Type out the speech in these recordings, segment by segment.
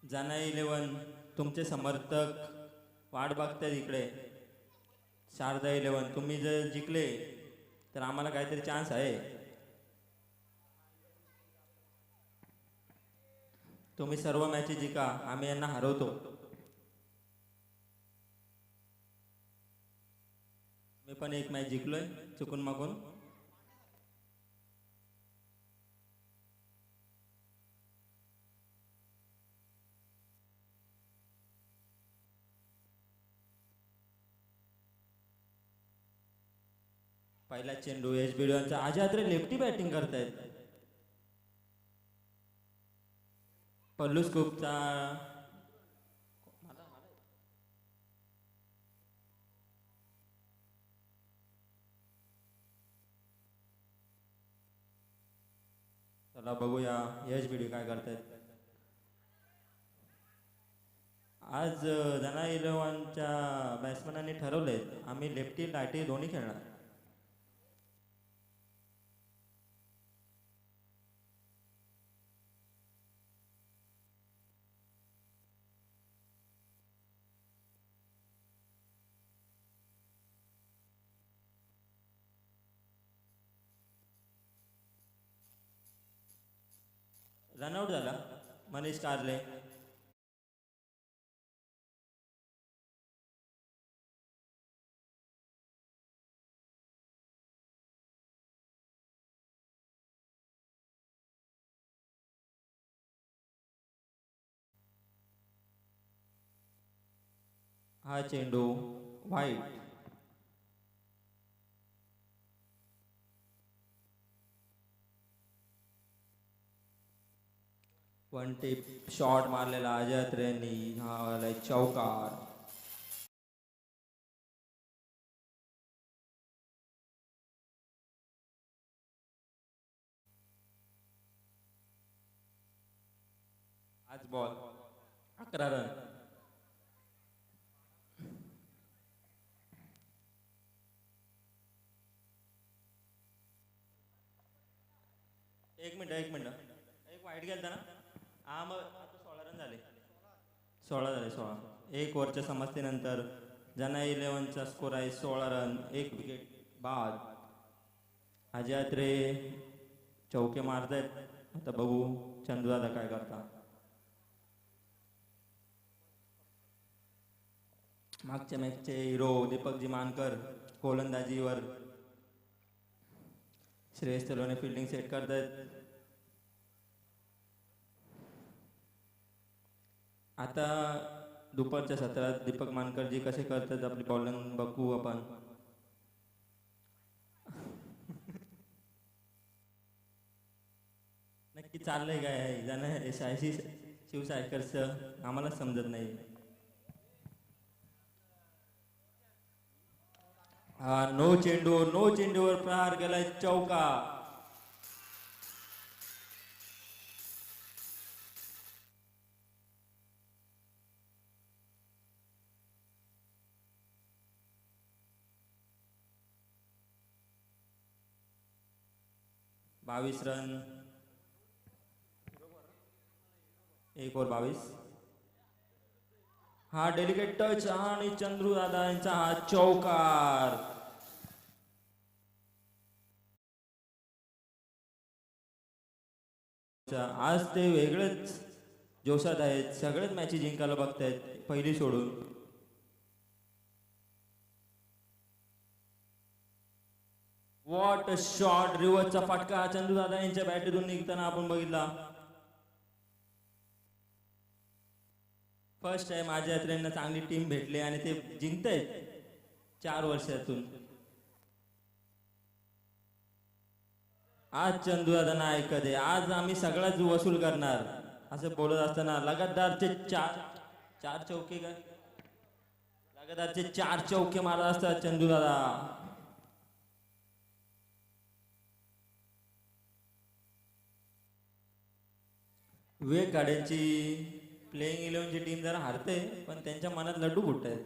जाना 11 तुमचे समर्थक वाट बघतात इकडे. शारदा 11 तुम्ही जर जिंकले तर आम्हाला काहीतरी चान्स आहे. तुम्ही सर्व मॅचेस जिंका, आम्ही यांना हरवतो. मी पण एक मॅच जिंकलोय चुकून मागून. पहिला चेंडू एच बिडवांचा. आज आत्रे लेफ्टी बॅटिंग करतायत. पल्लू स्कूपचा चला बघूया यश बिडी काय करतायत. आज जना 11च्या बॅट्समॅनांनी ठरवले आम्ही लेफ्टी रायटी दोन्ही खेळणार. रनआउट झाला मनीष कारले. हा चेंडू वाईट. वन टिप शॉट मारलेला अजय अत्रेंनी. हा चौकार. आज बॉल 11 रन. एक मिनिट एक वाईट गेलता ना. हा मग आता 16 रन झाले. 16. एक ओव्हरच्या समाप्तीनंतर जना 11चा स्कोर आहे 16 रन, एक विकेट बाद. अजय अत्रे चौके मारतायत. आता बघू चंदूदादा काय करता. मागच्या मॅचचे हिरो दीपकजी मानकर गोलंदाजीवर. श्रेयस तलोने फिल्डिंग सेट करतायत. आता दुपारच्या सत्रात दीपक मानकरजी कसे करतात आपली बॉलिंग बघू आपण. नक्की चाललंय काय जाणं शायशी शिवसायकरचं आम्हाला समजत नाही. हा नो चेंडूवर प्रहार केलाय चौका. बावीस रन, एक ओव्हर 22. हा डेलिकेट टच आणि चंद्रू दादा यांचा हा चौकार. आज ते वेगळेच जोशात आहेत. सगळेच मॅचेस जिंकायला बघतायत पहिली सोडून. What shot. रिव्हर्सचा फटका चंदू दादा यांच्या बॅटरीतून निघताना आपण बघितला. फर्स्ट टाइम माझ्या यात्रेंना चांगली टीम भेटली आणि ते जिंकतायत 4 वर्षातून. आज चंदू दादा नाही कधी. आज आम्ही सगळ्याच वसूल करणार असं बोलत असताना लगातारचे चार चौके काय लगातारचे 4 चौके मारत असतात चंदू दादा. विवेक गाड्यांची प्लेइंग 11ची टीम जरा हारते पण त्यांच्या मनात लड्डू फुटत आहेत.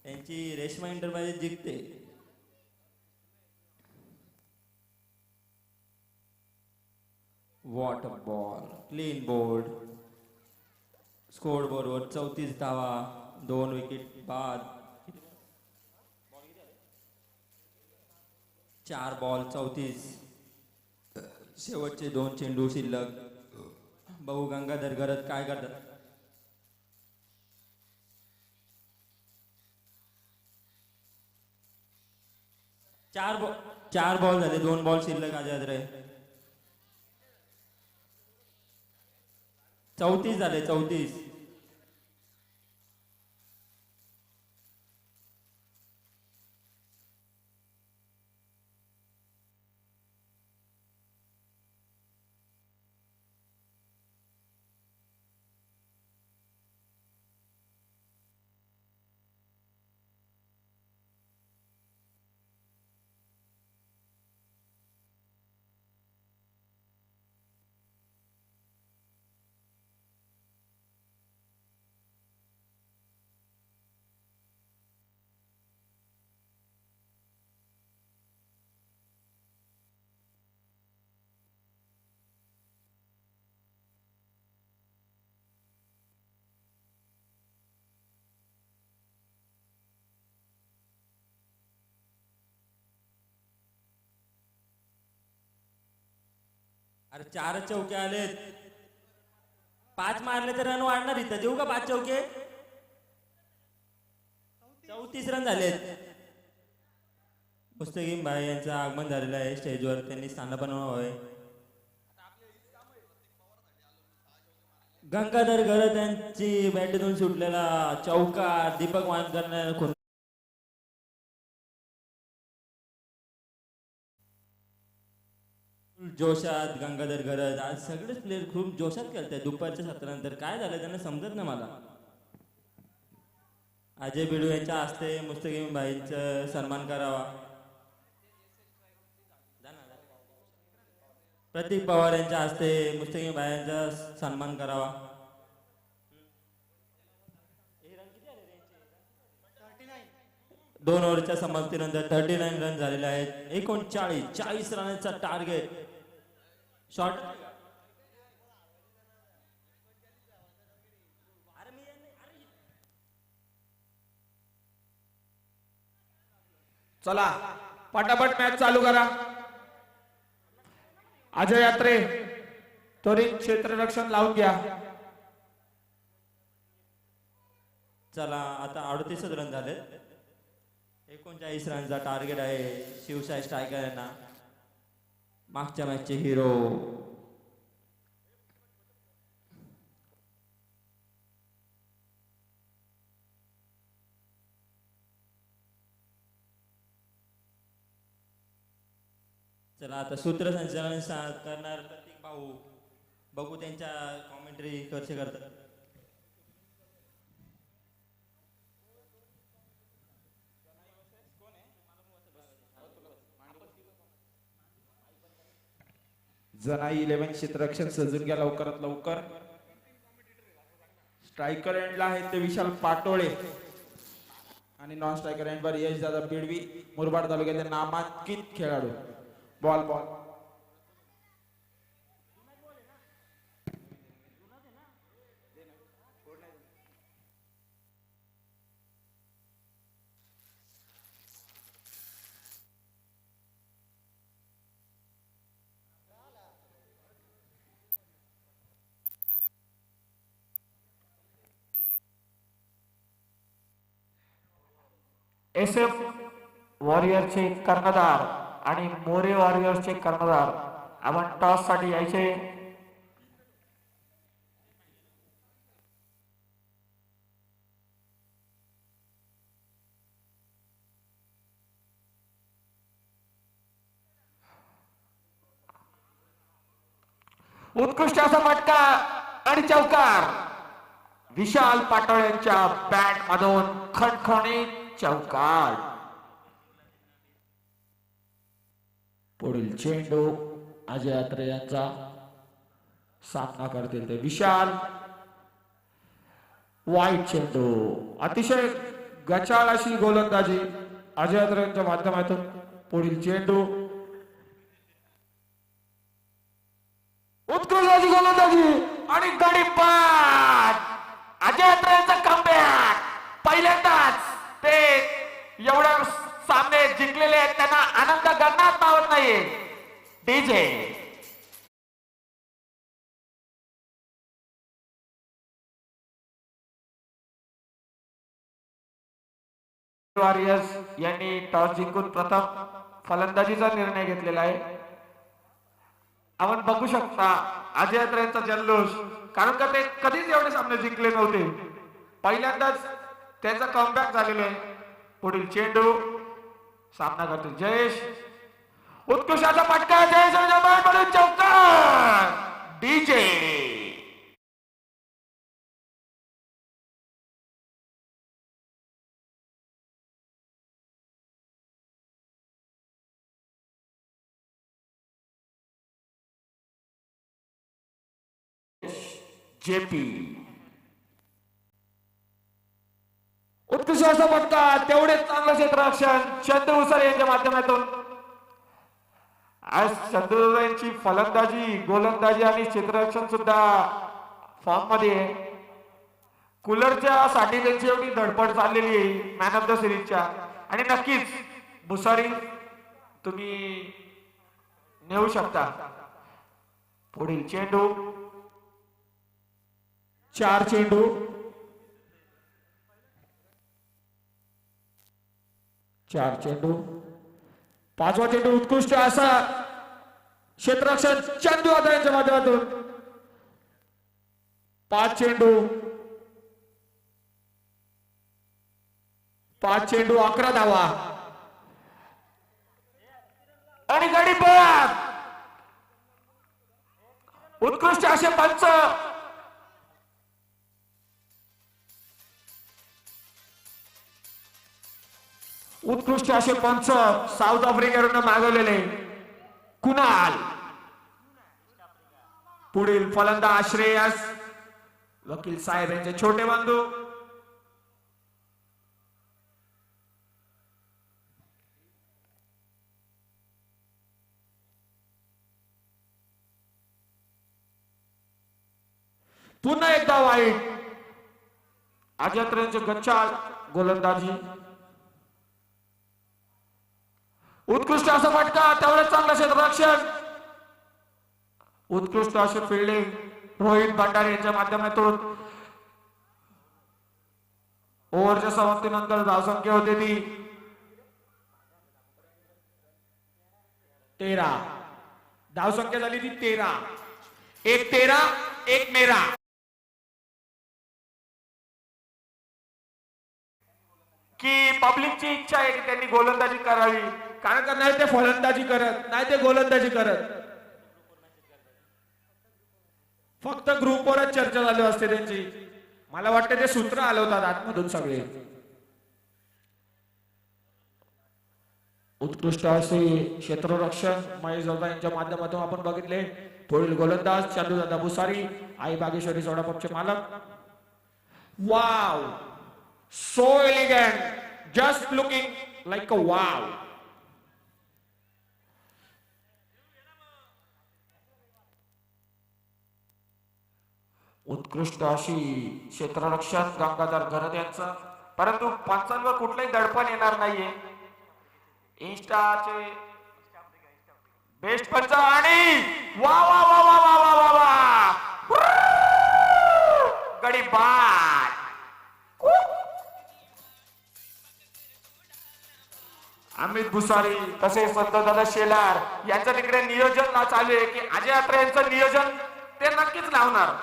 त्यांची रेशमा इंटरप्राइजेस जिंकते. What a ball. Clean board. Score बरोबर 34 धावा, 2 विकेट बाद, 4 बॉल 34, शेवटचे 2 चेंडू शिल्लक. बघू गंगाधर घरत काय करतात. 4 बॉल झाले, 2 बॉल शिल्लक. अजय 34 झाले, 34. अरे 4 चौके आलेत, 5 मारले तर रन वाढणार. इथं देऊ का 5 चौके? 34 रन झालेत. मुस्तकीम भाई यांचं आगमन झालेलं आहे स्टेजवर, त्यांनी स्थानपन्न व्हावे. गंगाधर घरत यांची बॅटीतून सुटलेला चौकार, दीपक वानकर जोशात. गंगाधर घरत आज सगळेच प्लेयर खूप जोशात खेळतात दुपारच्या सत्रानंतर. काय झालं त्यांना समजत नाही मला. अजय बिडू यांच्या हस्ते मुस्तकीम भाईंचा सन्मान करावा. प्रतीक पवार यांच्या हस्ते मुस्तकीम भाईंचा सन्मान करावा. 2 ओव्हरच्या समाप्तीनंतर 39 रन झालेले आहेत. 39 रनाचा टार्गेट. शॉट चला पटापट मॅच चालू करा. अजय यात्रे त्वरित क्षेत्ररक्षण लावून घ्या. चला आता 38 रन झाले. 39 रनचा टार्गेट आहे शिवसाई स्ट्रायकर यांना. मागच्या मॅचचे हिरो. चला आता सूत्रसंचालन करणार प्रतीक भाऊ. बघू त्यांच्या कॉमेंट्री कसे करतात. जनाई 11 क्षेत्ररक्षण सजून घ्या लवकरात लवकर. स्ट्रायकर एंडला आहेत ते विशाल पाटोळे आणि नॉन स्ट्रायकर एंडवर यश दादा बिडवी, मुरबाड तालुक्यातील नामांकित खेळाडू. बॉल बॉल SF वॉरियरचे कर्णधार आणि मोरे वॉरियर्सचे कर्णधार आपण टॉस साठी यायचे. उत्कृष्ट असा फटका आणि चौकार. विशाल पाटोळ्यांच्या बॅट मधून खणखणीत चौकार. पुढील चेंडू अजय यात्रे यांचा सामना करतील ते विशाल. वाईट चेंडू. अतिशय गचाळ अशी गोलंदाजी अजय यात्रे यांच्या माध्यमातून. पुढील चेंडू उत्कृष्ट अशी गोलंदाजी आणि गडी बाद. अजय अत्रेंचा कमबॅक. पहिल्यांदाच ते एवढे सामने जिंकलेले आहेत, त्यांना आनंद गगनात मावत नाहीये. डीजे वॉरियर्स यांनी टॉस जिंकून प्रथम फलंदाजीचा निर्णय घेतलेला आहे. आपण बघू शकता अजय अत्रेंचा जल्लोष, कारण का ते कधीच एवढे सामने जिंकले नव्हते. पहिल्यांदाच त्याचा कमबॅक झालेला आहे. पुढील चेंडू सामना करतील जयेश. उत्कृष्टाचा फटका जयेश चौकार. DJ JP. उत्कृष्ट असा फटका, तेवढेच चांगलं क्षेत्ररक्षण चंदू उसारे यांच्या माध्यमातून. आज चंदू यांची फलंदाजी, गोलंदाजी आणि क्षेत्ररक्षण सुद्धा फॉर्म मध्ये आहे. कूलरच्या साठी त्यांची एवढी धडपड चाललेली आहे मॅन ऑफ द सिरीजच्या. आणि नक्कीच भुसारी तुम्ही नेऊ शकता. पुढील चेंडू 4 चेंडू 4 चेंडू. 5वा चेंडू उत्कृष्ट असा क्षेत्ररक्षण चंदू आता यांच्या माध्यमातून. 5 चेंडू 11 धावा आणि गडी बाद. उत्कृष्ट असे पंच. उत्कृष्ट असे पंच साऊथ आफ्रिकेवरून मागवलेले कुणाल. पुढील फलंदाज श्रेयस वकील साहेब यांचे छोटे बंधू. पुन्हा एकदा वाईट. अजय अत्रेंचे गच्चाळ गोलंदाजी. उत्कृष्ट असा फटका, तेवढंच चांगलं क्षेत्ररक्षण. उत्कृष्ट असे फिल्डिंग रोहित भंडारी यांच्या माध्यमातून. ओव्हरच्या समाप्तीनंतर धावसंख्या होते ती 13. धावसंख्या झाली ती 13. एक 13 एक मेरा. की पब्लिकची इच्छा आहे की त्यांनी गोलंदाजी करावी, कारण का नाही ते फलंदाजी करत, नाही ते गोलंदाजी करत. फक्त ग्रुपवरच चर्चा चालू असते त्यांची. मला वाटतं ते सूत्र हलवतात आतमधून सगळे. उत्कृष्ट असे क्षेत्ररक्षण महेश दादा यांच्या माध्यमातून आपण बघितले. पुढील गोलंदाज चंदूदादा भुसारी, आई बागेश्वरी सोडापपचे मालक. Wow, so elegant, just looking like a wow. उत्कृष्ट अशी क्षेत्ररक्षण गंगाधर घरत यांचं, परंतु पंचांवर कुठलंही दडपण येणार नाहीये. इन्स्टाचे बेस्ट पंच आणि वा वा वा वा वा वा वा वा गडी बाद. अमित भुसारी तसेच संतदादा शेलार यांचं तिकडे नियोजन चालू आहे की अजय अत्रे यांचं नियोजन ते नक्कीच लावणार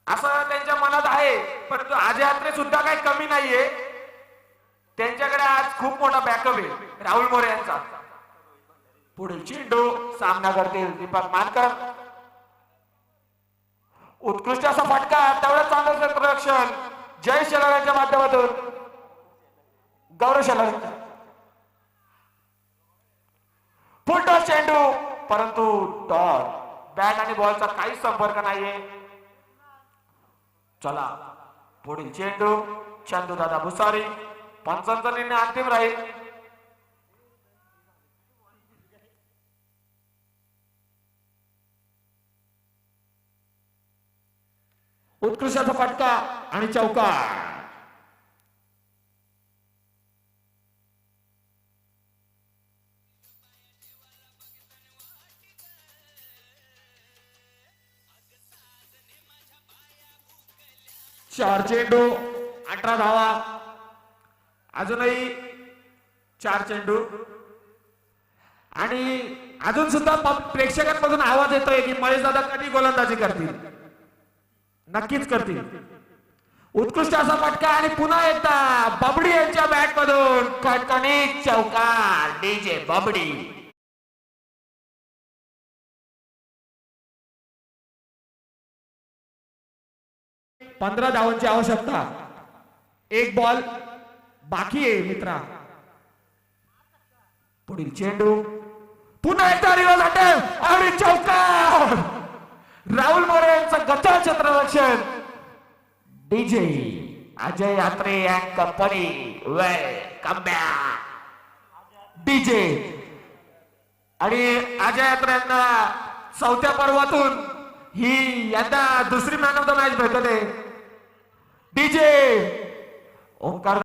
असं त्यांच्या मनात आहे. परंतु अजय अत्रे सुद्धा काही कमी नाहीये. त्यांच्याकडे आज खूप मोठा बॅकअप आहे राहुल मोरे यांचा. पुढील चेंडू सामना करतील दीपक मानकर. उत्कृष्ट असा फटका, तेवढं चांगलं क्षेत्ररक्षण जय शेलार यांच्या माध्यमातून. गौरव शेलार फुलटॉस चेंडू, परंतु डॉट बॅट आणि बॉलचा काहीच संपर्क नाहीये. चला पुढील चेंडू चंदूदादा भुसारी. पंचांचा निर्णय अंतिम राहील. उत्कृष्ट असा फटका आणि चौकार. चार चेंडू 18 धावा. अजूनही 4 चेंडू आणि अजून सुद्धा प्रेक्षकांमधून आवाज येतोय की महेश दादा कधी गोलंदाजी करतील. नक्कीच करतील. उत्कृष्ट असा फटका आणि पुन्हा एकदा बबडी यांच्या बॅट मधून खणखणीत चौकार. डीजे बबडी. पंधरा धावांची आवश्यकता. एक बॉल बाकी आहे मित्रा. पुढील चेंडू पुन्हा एकदा रिवर्स अटॅक आणि चौकार. राहुल मोरे यांचं गच्चा क्षेत्ररक्षण. डीजे अजय यात्रे and company welcome back. DJ आणि अजय यात्रे यांना चौथ्या पर्वातून ही यंदा दुसरी मॅन ऑफ द मॅच भेटते. डीजे ओंकार